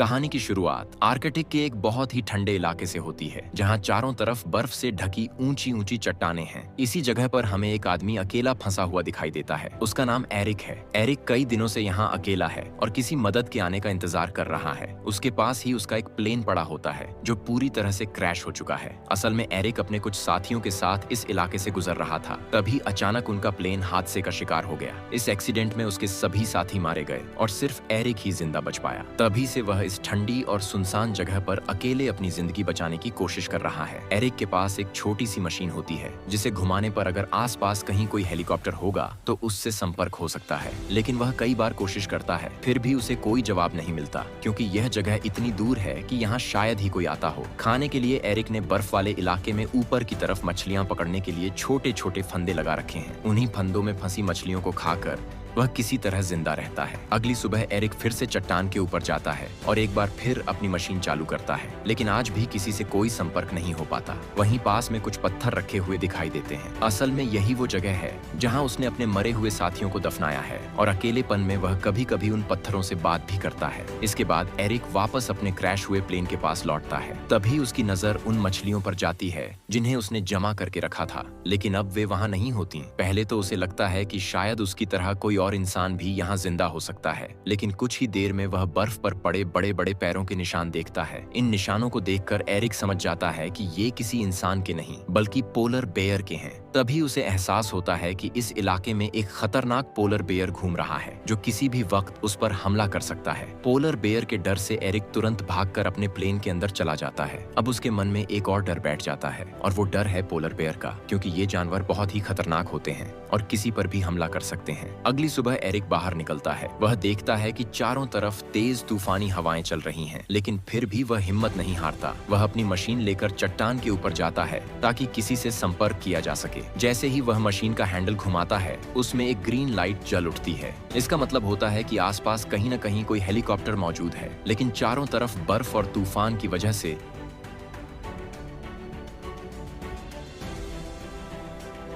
कहानी की शुरुआत आर्कटिक के एक बहुत ही ठंडे इलाके से होती है, जहां चारों तरफ बर्फ से ढकी ऊंची ऊंची चट्टानें हैं। इसी जगह पर हमें एक आदमी अकेला फंसा हुआ दिखाई देता है। उसका नाम एरिक है। एरिक कई दिनों से यहाँ अकेला है और किसी मदद के आने का इंतजार कर रहा है। उसके पास ही उसका एक प्लेन पड़ा होता है जो पूरी तरह से क्रैश हो चुका है। असल में एरिक अपने कुछ साथियों के साथ इस इलाके से गुजर रहा था, तभी अचानक उनका प्लेन हादसे का शिकार हो गया। इस एक्सीडेंट में उसके सभी साथी मारे गए और सिर्फ एरिक ही जिंदा बच पाया। तभी से वह इस ठंडी और सुनसान जगह पर अकेले अपनी जिंदगी बचाने की कोशिश कर रहा है। एरिक के पास एक छोटी सी मशीन होती है जिसे घुमाने पर अगर आसपास कहीं कोई हेलीकॉप्टर होगा तो उससे संपर्क हो सकता है, लेकिन वह कई बार कोशिश करता है, फिर भी उसे कोई जवाब नहीं मिलता क्योंकि यह जगह इतनी दूर है कि यहाँ शायद ही कोई आता हो। खाने के लिए एरिक ने बर्फ वाले इलाके में ऊपर की तरफ मछलियां पकड़ने के लिए छोटे छोटे फंदे लगा रखे हैं। उन्हीं फंदों में फंसी मछलियों को खाकर वह किसी तरह जिंदा रहता है। अगली सुबह एरिक फिर से चट्टान के ऊपर जाता है और एक बार फिर अपनी मशीन चालू करता है, लेकिन आज भी किसी से कोई संपर्क नहीं हो पाता। वहीं पास में कुछ पत्थर रखे हुए दिखाई देते हैं। असल में यही वो जगह है जहां उसने अपने मरे हुए साथियों को दफनाया है और अकेलेपन में वह कभी कभी उन पत्थरों से बात भी करता है। इसके बाद एरिक वापस अपने क्रैश हुए प्लेन के पास लौटता है। तभी उसकी नजर उन मछलियों पर जाती है जिन्हें उसने जमा करके रखा था, लेकिन अब वे वहां नहीं होती। पहले तो उसे लगता है कि शायद उसकी तरह कोई और इंसान भी यहाँ जिंदा हो सकता है, लेकिन कुछ ही देर में वह बर्फ पर पड़े बड़े बड़े पैरों के निशान देखता है। इन निशानों को देखकर एरिक समझ जाता है कि ये किसी इंसान के नहीं बल्कि पोलर बेयर के हैं। तभी उसे एहसास होता है कि इस इलाके में एक खतरनाक पोलर बेयर घूम रहा है जो किसी भी वक्त उस पर हमला कर सकता है। पोलर बेयर के डर से एरिक तुरंत भागकर अपने प्लेन के अंदर चला जाता है। अब उसके मन में एक और डर बैठ जाता है और वो डर है पोलर बेयर का, क्योंकि ये जानवर बहुत ही खतरनाक होते हैं और किसी पर भी हमला कर सकते हैं। अगली सुबह एरिक बाहर निकलता है। वह देखता है कि चारों तरफ तेज तूफानी हवाएं चल रही हैं, लेकिन फिर भी वह हिम्मत नहीं हारता। वह अपनी मशीन लेकर चट्टान के ऊपर जाता है ताकि किसी से संपर्क किया जा सके। जैसे ही वह मशीन का हैंडल घुमाता है, उसमें एक ग्रीन लाइट जल उठती है। इसका मतलब होता है कि आसपास कहीं न कहीं कोई हेलीकॉप्टर मौजूद है, लेकिन चारों तरफ बर्फ और तूफान की वजह से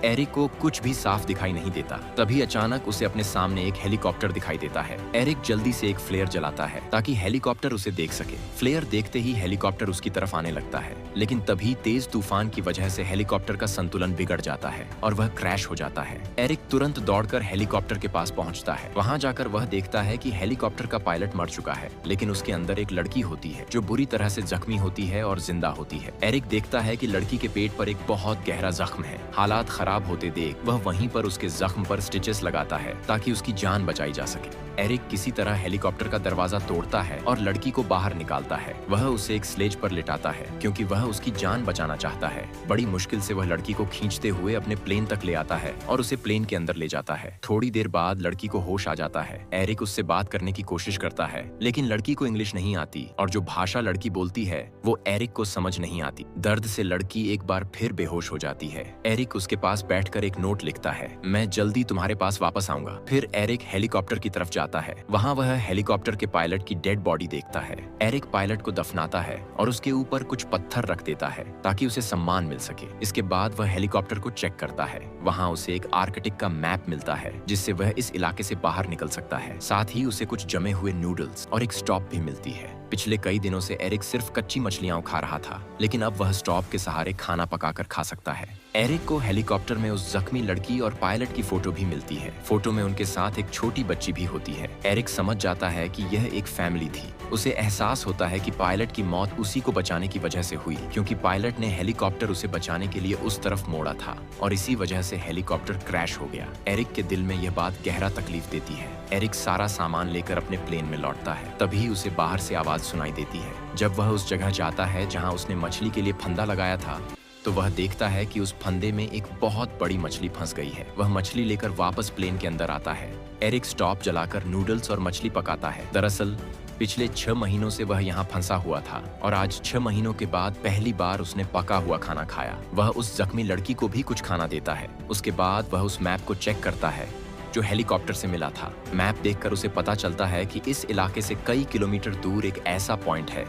एरिक को कुछ भी साफ दिखाई नहीं देता। तभी अचानक उसे अपने सामने एक हेलीकॉप्टर दिखाई देता है। एरिक जल्दी से एक फ्लेयर जलाता है ताकि हेलीकॉप्टर उसे देख सके। फ्लेयर देखते ही हेलीकॉप्टर उसकी तरफ आने लगता है, लेकिन तभी तेज तूफान की वजह से हेलीकॉप्टर का संतुलन बिगड़ जाता है और वह क्रैश हो जाता है। एरिक तुरंत दौड़कर हेलीकॉप्टर के पास पहुंचता है। वहां जाकर वह देखता है कि हेलीकॉप्टर का पायलट मर चुका है, लेकिन उसके अंदर एक लड़की होती है जो बुरी तरह से जख्मी होती है और जिंदा होती है। एरिक देखता है कि लड़की के पेट पर एक बहुत गहरा जख्म है। हालात खराब होते देख वह वहीं पर उसके जख्म पर स्टिचेस लगाता है ताकि उसकी जान बचाई जा सके। एरिक किसी तरह हेलीकॉप्टर का दरवाजा तोड़ता है और लड़की को बाहर निकालता है। वह उसे एक स्लेज पर लिटाता है क्योंकि वह उसकी जान बचाना चाहता है। बड़ी मुश्किल से वह लड़की को खींचते हुए अपने प्लेन तक ले आता है और उसे प्लेन के अंदर ले जाता है। थोड़ी देर बाद लड़की को होश आ जाता है। एरिक उससे बात करने की कोशिश करता है, लेकिन लड़की को इंग्लिश नहीं आती और जो भाषा लड़की बोलती है वो एरिक को समझ नहीं आती। दर्द से लड़की एक बार फिर बेहोश हो जाती है। एरिक उसके पास बैठकर एक नोट लिखता है, मैं जल्दी तुम्हारे पास वापस आऊंगा। फिर एरिक हेलीकॉप्टर की तरफ जाता है। वहां वह हेलीकॉप्टर के पायलट की डेड बॉडी देखता है। एरिक पायलट को दफनाता है और उसके ऊपर कुछ पत्थर रख देता है ताकि उसे सम्मान मिल सके। इसके बाद वह हेलीकॉप्टर को चेक करता है। वहां उसे एक आर्कटिक का मैप मिलता है जिससे वह इस इलाके से बाहर निकल सकता है। साथ ही उसे कुछ जमे हुए नूडल्स और एक स्टॉप भी मिलती है। पिछले कई दिनों से एरिक सिर्फ कच्ची मछलियां खा रहा था, लेकिन अब वह स्टॉप के सहारे खाना पकाकर खा सकता है। एरिक को हेलीकॉप्टर में उस जख्मी लड़की और पायलट की फोटो भी मिलती है। फोटो में उनके साथ एक छोटी बच्ची भी होती है। एरिक समझ जाता है कि यह एक फैमिली थी। उसे एहसास होता है कि पायलट की मौत उसी को बचाने की वजह से हुई, क्योंकि पायलट ने हेलीकॉप्टर उसे बचाने के लिए उस तरफ मोड़ा था और इसी वजह से हेलीकॉप्टर क्रैश हो गया। एरिक के दिल में यह बात गहरा तकलीफ देती है। एरिक सारा सामान लेकर अपने प्लेन में लौटता है। तभी उसे बाहर से आवाज सुनाई देती है। जब वह उस जगह जाता है जहां उसने मछली के लिए फंदा लगाया था, तो वह देखता है कि उस फंदे में एक बहुत बड़ी मछली फंस गई है। वह मछली लेकर वापस प्लेन के अंदर आता है। एरिक स्टॉप जलाकर नूडल्स और मछली पकाता है। दरअसल पिछले 6 महीनों से वह यहाँ फंसा हुआ था और आज 6 महीनों के बाद पहली बार उसने पका हुआ खाना खाया। वह उस जख्मी लड़की को भी कुछ खाना देता है। उसके बाद वह उस मैप को चेक करता है जो हेलीकॉप्टर से मिला था। मैप देखकर उसे पता चलता है कि इस इलाके से कई किलोमीटर दूर एक ऐसा पॉइंट है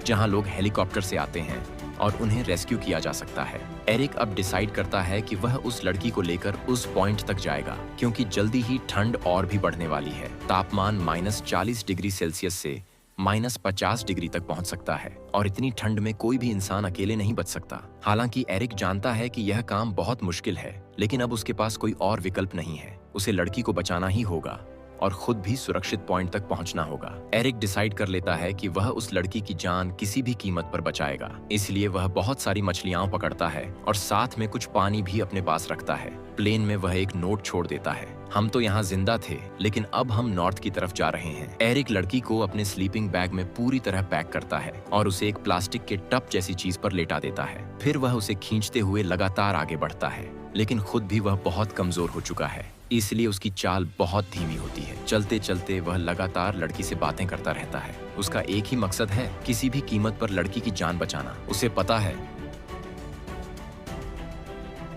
जहां लोग हेलीकॉप्टर से आते हैं और उन्हें रेस्क्यू किया जा सकता है। एरिक अब डिसाइड करता है कि वह उस लड़की को लेकर उस पॉइंट तक जाएगा, क्योंकि जल्दी ही ठंड और भी बढ़ने वाली है। तापमान -40 डिग्री सेल्सियस से -50 डिग्री तक पहुंच सकता है और इतनी ठंड में कोई भी इंसान अकेले नहीं बच सकता। हालांकि एरिक जानता है कि यह काम बहुत मुश्किल है, लेकिन अब उसके पास कोई और विकल्प नहीं है। उसे लड़की को बचाना ही होगा और खुद भी सुरक्षित पॉइंट तक पहुंचना होगा। एरिक डिसाइड कर लेता है कि वह उस लड़की की जान किसी भी कीमत पर बचाएगा। इसलिए वह बहुत सारी मछलियां पकड़ता है और साथ में कुछ पानी भी अपने पास रखता है। प्लेन में वह एक नोट छोड़ देता है, हम तो यहाँ जिंदा थे, लेकिन अब हम नॉर्थ की तरफ जा रहे हैं। एरिक लड़की को अपने स्लीपिंग बैग में पूरी तरह पैक करता है और उसे एक प्लास्टिक के टब जैसी चीज पर लेटा देता है। फिर वह उसे खींचते हुए लगातार आगे बढ़ता है, लेकिन खुद भी वह बहुत कमजोर हो चुका है, इसलिए उसकी चाल बहुत धीमी होती है। चलते चलते वह लगातार लड़की से बातें करता रहता है। उसका एक ही मकसद है, किसी भी कीमत पर लड़की की जान बचाना। उसे पता है,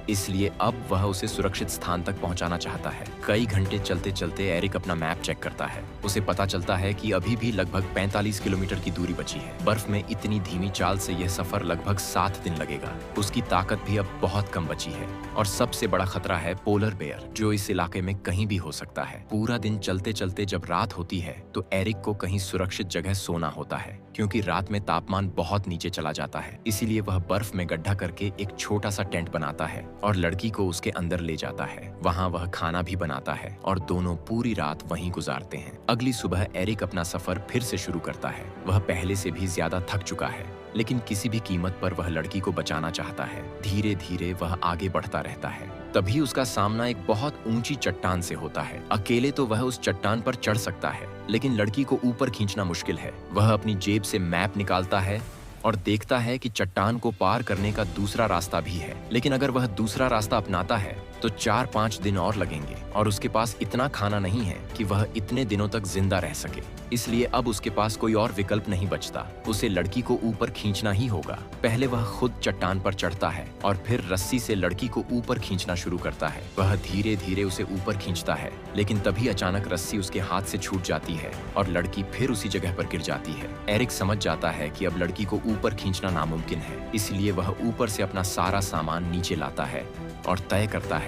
इसलिए अब वह उसे सुरक्षित स्थान तक पहुंचाना चाहता है। कई घंटे चलते चलते एरिक अपना मैप चेक करता है। उसे पता चलता है कि अभी भी लगभग 45 किलोमीटर की दूरी बची है। बर्फ में इतनी धीमी चाल से यह सफर लगभग 7 दिन लगेगा। उसकी ताकत भी अब बहुत कम बची है और सबसे बड़ा खतरा है पोलर बेयर, जो इस इलाके में कहीं भी हो सकता है। पूरा दिन चलते चलते जब रात होती है तो एरिक को कहीं सुरक्षित जगह सोना होता है, क्योंकि रात में तापमान बहुत नीचे चला जाता है। इसीलिए वह बर्फ में गड्ढा करके एक छोटा सा टेंट बनाता है और लड़की को उसके अंदर ले जाता है। वहाँ वह खाना भी बनाता है और दोनों पूरी रात वहीं गुजारते हैं। अगली सुबह एरिक अपना सफर फिर से शुरू करता है। वह पहले से भी ज्यादा थक चुका है, लेकिन किसी भी कीमत पर वह लड़की को बचाना चाहता है। धीरे धीरे वह आगे बढ़ता रहता है। तभी उसका सामना एक बहुत ऊंची चट्टान से होता है। अकेले तो वह उस चट्टान पर चढ़ सकता है, लेकिन लड़की को ऊपर खींचना मुश्किल है। वह अपनी जेब से मैप निकालता है और देखता है कि चट्टान को पार करने का दूसरा रास्ता भी है, लेकिन अगर वह दूसरा रास्ता अपनाता है तो 4-5 दिन और लगेंगे और उसके पास इतना खाना नहीं है कि वह इतने दिनों तक जिंदा रह सके। इसलिए अब उसके पास कोई और विकल्प नहीं बचता, उसे लड़की को ऊपर खींचना ही होगा। पहले वह खुद चट्टान पर चढ़ता है और फिर रस्सी से लड़की को ऊपर खींचना शुरू करता है। वह धीरे धीरे उसे ऊपर खींचता है, लेकिन तभी अचानक रस्सी उसके हाथ से छूट जाती है और लड़की फिर उसी जगह पर गिर जाती है। एरिक समझ जाता है कि अब लड़की को ऊपर खींचना नामुमकिन है, इसलिए वह ऊपर से अपना सारा सामान नीचे लाता है और तय करता है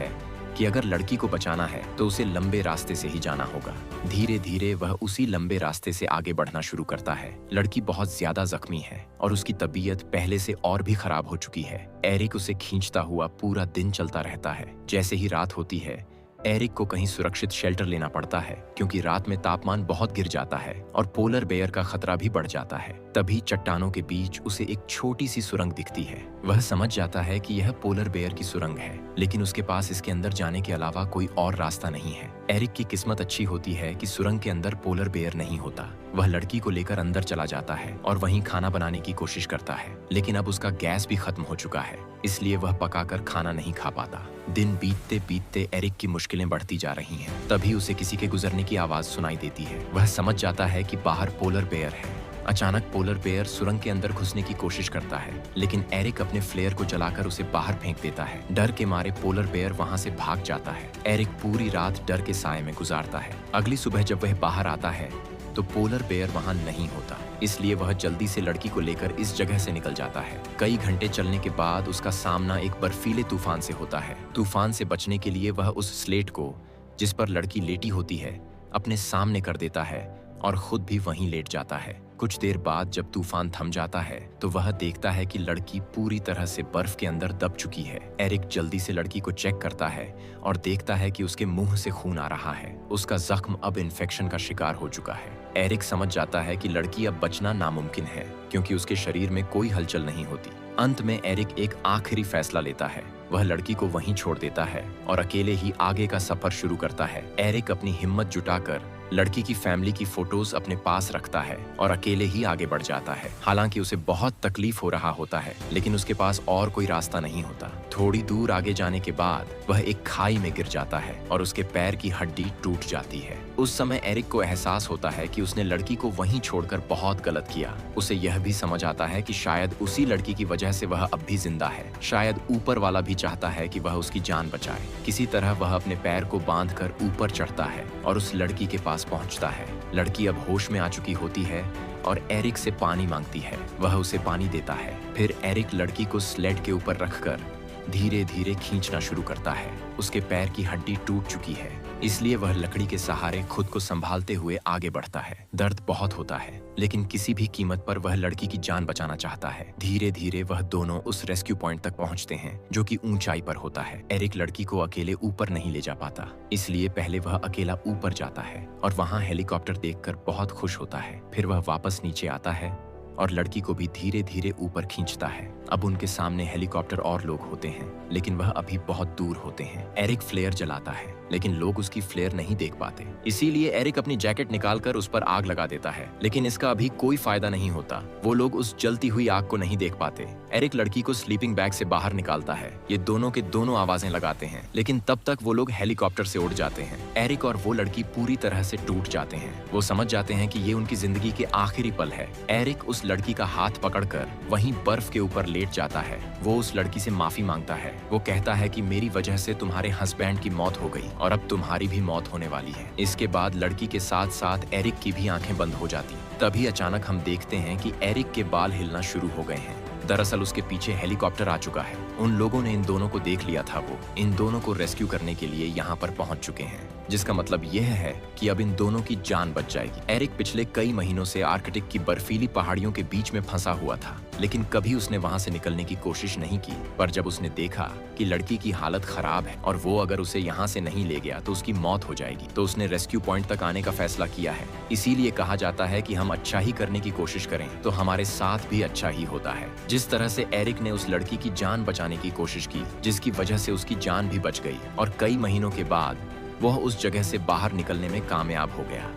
कि अगर लड़की को बचाना है तो उसे लंबे रास्ते से ही जाना होगा। धीरे धीरे वह उसी लंबे रास्ते से आगे बढ़ना शुरू करता है। लड़की बहुत ज्यादा जख्मी है और उसकी तबीयत पहले से और भी खराब हो चुकी है। एरिक उसे खींचता हुआ पूरा दिन चलता रहता है। जैसे ही रात होती है, एरिक को कहीं सुरक्षित शेल्टर लेना पड़ता है, क्योंकि रात में तापमान बहुत गिर जाता है और पोलर बेयर का खतरा भी बढ़ जाता है। तभी चट्टानों के बीच उसे एक छोटी सी सुरंग दिखती है। वह समझ जाता है कि यह पोलर बेयर की सुरंग है, लेकिन उसके पास इसके अंदर जाने के अलावा कोई और रास्ता नहीं है। एरिक की किस्मत अच्छी होती है कि सुरंग के अंदर पोलर बेयर नहीं होता। वह लड़की को लेकर अंदर चला जाता है और वहीं खाना बनाने की कोशिश करता है, लेकिन अब उसका गैस भी खत्म हो चुका है, इसलिए वह पकाकर खाना नहीं खा पाता। दिन बीतते बीतते एरिक की मुश्किलें बढ़ती जा रही हैं। तभी उसे किसी के गुजरने की आवाज सुनाई देती है। वह समझ जाता है कि बाहर पोलर बेयर है। अचानक पोलर बेयर सुरंग के अंदर घुसने की कोशिश करता है, लेकिन एरिक अपने फ्लेयर को जलाकर उसे बाहर फेंक देता है। डर के मारे पोलर बेयर वहां से भाग जाता है। एरिक पूरी रात डर के साए में गुजारता है। अगली सुबह जब वह बाहर आता है तो पोलर बेयर वहां नहीं होता, इसलिए वह जल्दी से लड़की को लेकर इस जगह से निकल जाता है। कई घंटे चलने के बाद उसका सामना एक बर्फीले तूफान से होता है। तूफान से बचने के लिए वह उस स्लेट को, जिस पर लड़की लेटी होती है, अपने सामने कर देता है और खुद भी वहीं लेट जाता है। कुछ देर बाद जब तूफान थम जाता है तो वह देखता है कि लड़की पूरी तरह से बर्फ के अंदर दब चुकी है। एरिक जल्दी से लड़की को चेक करता है और देखता है कि उसके मुंह से खून आ रहा है। उसका जख्म अब इन्फेक्शन का शिकार हो चुका है। एरिक समझ जाता है कि लड़की अब बचना नामुमकिन है, क्योंकि उसके शरीर में कोई हलचल नहीं होती। अंत में एरिक एक आखिरी फैसला लेता है। वह लड़की को वहीं छोड़ देता है और अकेले ही आगे का सफर शुरू करता है। एरिक अपनी हिम्मत जुटाकर लड़की की फैमिली की फोटोज अपने पास रखता है और अकेले ही आगे बढ़ जाता है। हालांकि उसे बहुत तकलीफ हो रहा होता है, लेकिन उसके पास और कोई रास्ता नहीं होता। थोड़ी दूर आगे जाने के बाद वह एक खाई में गिर जाता है और उसके पैर की हड्डी टूट जाती है। उस समय एरिक को एहसास होता है कि उसने लड़की को वहीं छोड़कर बहुत गलत किया। उसे यह भी समझ आता है कि शायद उसी लड़की की वजह से वह अब भी जिंदा है। शायद ऊपर वाला भी चाहता है कि वह उसकी जान बचाए। किसी तरह वह अपने पैर को बांधकर ऊपर चढ़ता है और उस लड़की के पास पहुंचता है। लड़की अब होश में आ चुकी होती है और एरिक से पानी मांगती है। वह उसे पानी देता है। फिर एरिक लड़की को स्लेड के ऊपर रखकर धीरे धीरे खींचना शुरू करता है। उसके पैर की हड्डी टूट चुकी है इसलिए वह लकड़ी के सहारे खुद को संभालते हुए आगे बढ़ता है। दर्द बहुत होता है, लेकिन किसी भी कीमत पर वह लड़की की जान बचाना चाहता है। धीरे धीरे वह दोनों उस रेस्क्यू पॉइंट तक पहुंचते हैं, जो कि ऊंचाई पर होता है। एरिक लड़की को अकेले ऊपर नहीं ले जा पाता, इसलिए पहले वह अकेला ऊपर जाता है और वहां हेलीकॉप्टर देखकर बहुत खुश होता है। फिर वह वापस नीचे आता है और लड़की को भी धीरे धीरे ऊपर खींचता है। अब उनके सामने हेलीकॉप्टर और लोग होते हैं, लेकिन वह अभी बहुत दूर होते हैं। एरिक फ्लेयर जलाता है, लेकिन लोग उसकी फ्लेयर नहीं देख पाते। इसीलिए एरिक अपनी जैकेट निकालकर उस पर आग लगा देता है, लेकिन इसका अभी कोई फायदा नहीं होता। वो लोग उस जलती हुई आग को नहीं देख पाते। एरिक लड़की को स्लीपिंग बैग से बाहर निकालता है। ये दोनों के दोनों आवाजें लगाते हैं, लेकिन तब तक वो लोग हेलीकॉप्टर से उड़ जाते हैं। एरिक और वो लड़की पूरी तरह से टूट जाते हैं। वो समझ जाते हैं कि ये उनकी जिंदगी के आखिरी पल है। एरिक उस लड़की का हाथ पकड़कर वहीं बर्फ के ऊपर लेट जाता है। वो उस लड़की से माफी मांगता है। वो कहता है कि मेरी वजह से तुम्हारे हस्बैंड की मौत हो गई और अब तुम्हारी भी मौत होने वाली है। इसके बाद लड़की के साथ साथ एरिक की भी आंखें बंद हो जाती। तभी अचानक हम देखते हैं कि एरिक के बाल हिलना शुरू हो गए हैं। दरअसल उसके पीछे हेलीकॉप्टर आ चुका है। उन लोगों ने इन दोनों को देख लिया था। वो इन दोनों को रेस्क्यू करने के लिए यहाँ पर पहुंच चुके हैं, जिसका मतलब यह है कि अब इन दोनों की जान बच जाएगी। एरिक पिछले कई महीनों से आर्कटिक की बर्फीली पहाड़ियों के बीच में फंसा हुआ था, लेकिन कभी उसने वहां से निकलने की कोशिश नहीं की। पर जब उसने देखा कि लड़की की हालत खराब है और वो अगर उसे यहाँ से नहीं ले गया तो उसकी मौत हो जाएगी, तो उसने रेस्क्यू पॉइंट तक आने का फैसला किया है। इसीलिए कहा जाता है कि हम अच्छा ही करने की कोशिश करें तो हमारे साथ भी अच्छा ही होता है। जिस तरह से एरिक ने उस लड़की की जान बचाने की कोशिश की, जिसकी वजह से उसकी जान भी बच गई और कई महीनों के बाद वह उस जगह से बाहर निकलने में कामयाब हो गया।